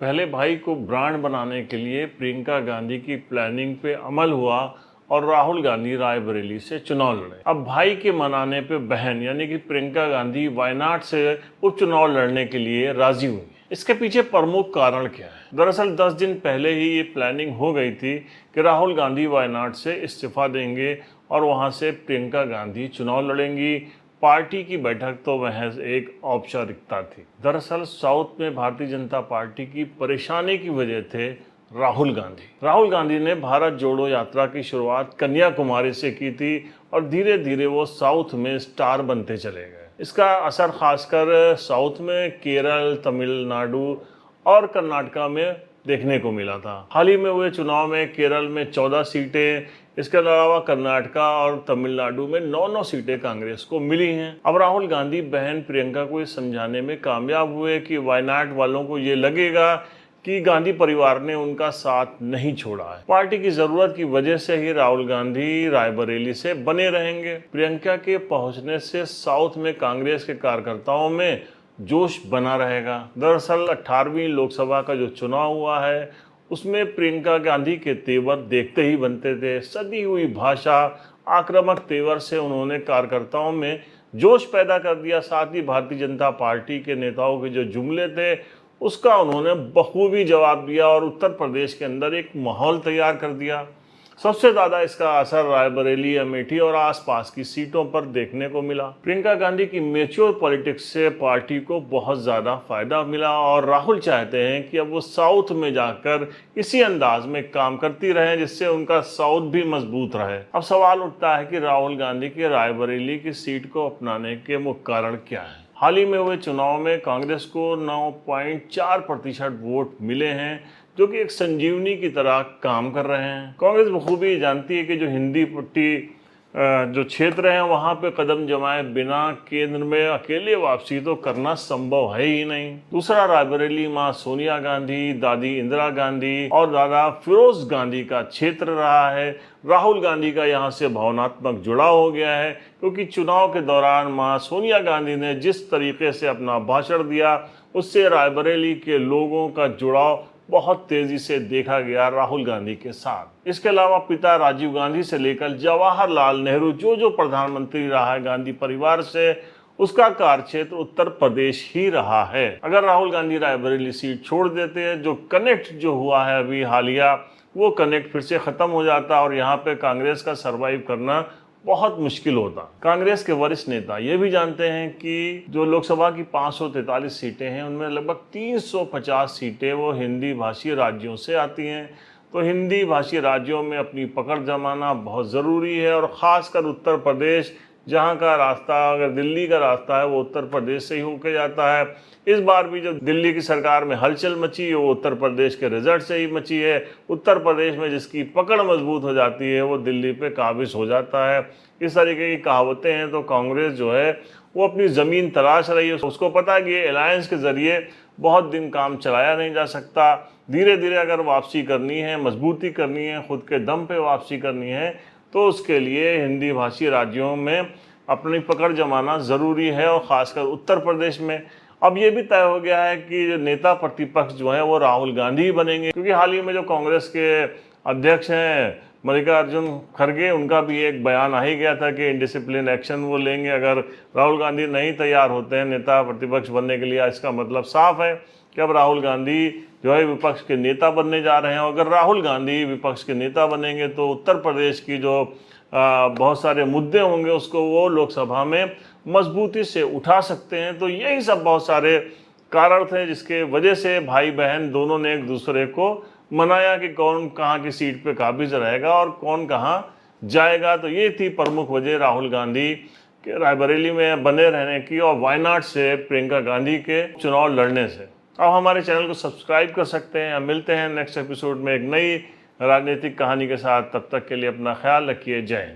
पहले भाई को ब्रांड बनाने के लिए प्रियंका गांधी की प्लानिंग पे अमल हुआ और राहुल गांधी रायबरेली से चुनाव लड़े। अब भाई के मनाने पे बहन यानी कि प्रियंका गांधी वायनाड से उपचुनाव लड़ने के लिए राजी हुई। इसके पीछे प्रमुख कारण क्या है? दरअसल 10 दिन पहले ही ये प्लानिंग हो गई थी कि राहुल गांधी वायनाड से इस्तीफा देंगे और वहां से प्रियंका गांधी चुनाव लड़ेंगी। पार्टी की बैठक तो महज एक औपचारिकता थी। दरअसल साउथ में भारतीय जनता पार्टी की परेशानी की वजह थे राहुल गांधी ने भारत जोड़ो यात्रा की शुरुआत कन्याकुमारी से की थी और धीरे धीरे वो साउथ में स्टार बनते चले गए। इसका असर खासकर साउथ में केरल, तमिलनाडु और कर्नाटका में देखने को मिला था। हाल ही में हुए चुनाव में केरल में 14 सीटें, इसके अलावा कर्नाटका और तमिलनाडु में 9 सीटें कांग्रेस को मिली हैं। अब राहुल गांधी बहन प्रियंका को ये समझाने में कामयाब हुए कि वायनाड वालों को ये लगेगा कि गांधी परिवार ने उनका साथ नहीं छोड़ा है। पार्टी की जरूरत की वजह से ही राहुल गांधी रायबरेली से बने रहेंगे। प्रियंका के पहुंचने से साउथ में कांग्रेस के कार्यकर्ताओं में जोश बना रहेगा। दरअसल 18वीं लोकसभा का जो चुनाव हुआ है उसमें प्रियंका गांधी के तेवर देखते ही बनते थे। सदी हुई भाषा, आक्रामक तेवर से उन्होंने कार्यकर्ताओं में जोश पैदा कर दिया। साथ ही भारतीय जनता पार्टी के नेताओं के जो जुमले थे उसका उन्होंने बखूबी जवाब दिया और उत्तर प्रदेश के अंदर एक माहौल तैयार कर दिया। सबसे ज्यादा इसका असर रायबरेली, अमेठी और आसपास की सीटों पर देखने को मिला। प्रियंका गांधी की मैच्योर पॉलिटिक्स से पार्टी को बहुत ज्यादा फायदा मिला और राहुल चाहते हैं कि अब वो साउथ में जाकर इसी अंदाज में काम करती रहे जिससे उनका साउथ भी मजबूत रहे। अब सवाल उठता है कि राहुल गांधी के रायबरेली की सीट को अपनाने के मुख्य कारण क्या है? हाल ही में हुए चुनाव में कांग्रेस को 9.4% वोट मिले हैं जो कि एक संजीवनी की तरह काम कर रहे हैं। कांग्रेस बखूबी जानती है कि जो हिंदी पट्टी जो क्षेत्र हैं वहां पे कदम जमाए बिना केंद्र में अकेले वापसी तो करना संभव है ही नहीं। दूसरा, रायबरेली मां सोनिया गांधी, दादी इंदिरा गांधी और दादा फिरोज गांधी का क्षेत्र रहा है। राहुल गांधी का यहाँ से भावनात्मक जुड़ाव हो गया है क्योंकि चुनाव के दौरान मां सोनिया गांधी ने जिस तरीके से अपना भाषण दिया उससे रायबरेली के लोगों का जुड़ाव बहुत तेजी से देखा गया राहुल गांधी के साथ। इसके अलावा पिता राजीव गांधी से लेकर जवाहरलाल नेहरू जो प्रधानमंत्री रहा है गांधी परिवार से, उसका कार्यक्षेत्र उत्तर प्रदेश ही रहा है। अगर राहुल गांधी रायबरेली सीट छोड़ देते हैं, जो कनेक्ट जो हुआ है अभी हालिया, वो कनेक्ट फिर से खत्म हो जाता और यहाँ पे कांग्रेस का सर्वाइव करना बहुत मुश्किल होता। कांग्रेस के वरिष्ठ नेता ये भी जानते हैं कि जो लोकसभा की 543 सीटें हैं उनमें लगभग 350 सीटें वो हिंदी भाषी राज्यों से आती हैं। तो हिंदी भाषी राज्यों में अपनी पकड़ जमाना बहुत ज़रूरी है और ख़ासकर उत्तर प्रदेश, जहाँ का रास्ता अगर दिल्ली का रास्ता है वो उत्तर प्रदेश से ही होकर जाता है। इस बार भी जो दिल्ली की सरकार में हलचल मची वो उत्तर प्रदेश के रिजल्ट से ही मची है। उत्तर प्रदेश में जिसकी पकड़ मजबूत हो जाती है वो दिल्ली पे काबिज हो जाता है। इस तरीके की कहावतें हैं। तो कांग्रेस जो है वो अपनी ज़मीन तलाश रही है। उसको पता है कि ये अलायंस के ज़रिए बहुत दिन काम चलाया नहीं जा सकता। धीरे धीरे अगर वापसी करनी है, मजबूती करनी है, खुद के दम पे वापसी करनी है तो उसके लिए हिंदी भाषी राज्यों में अपनी पकड़ जमाना ज़रूरी है और ख़ासकर उत्तर प्रदेश में। अब ये भी तय हो गया है कि जो नेता प्रतिपक्ष जो है वो राहुल गांधी ही बनेंगे क्योंकि हाल ही में जो कांग्रेस के अध्यक्ष हैं मल्लिकार्जुन खड़गे, उनका भी एक बयान आ ही गया था कि इनडिसिप्लिन एक्शन वो लेंगे अगर राहुल गांधी नहीं तैयार होते हैं नेता प्रतिपक्ष बनने के लिए। इसका मतलब साफ है कि अब राहुल गांधी जो है विपक्ष के नेता बनने जा रहे हैं। अगर राहुल गांधी विपक्ष के नेता बनेंगे तो उत्तर प्रदेश की जो बहुत सारे मुद्दे होंगे उसको वो लोकसभा में मजबूती से उठा सकते हैं। तो यही सब बहुत सारे कारण थे जिसके वजह से भाई बहन दोनों ने एक दूसरे को मनाया कि कौन कहाँ की सीट पे काबिज रहेगा और कौन कहाँ जाएगा। तो ये थी प्रमुख वजह राहुल गांधी के रायबरेली में बने रहने की और वायनाड से प्रियंका गांधी के चुनाव लड़ने से। अब हमारे चैनल को सब्सक्राइब कर सकते हैं। मिलते हैं नेक्स्ट एपिसोड में एक नई राजनीतिक कहानी के साथ। तब तक के लिए अपना ख्याल रखिए। जय हिंद।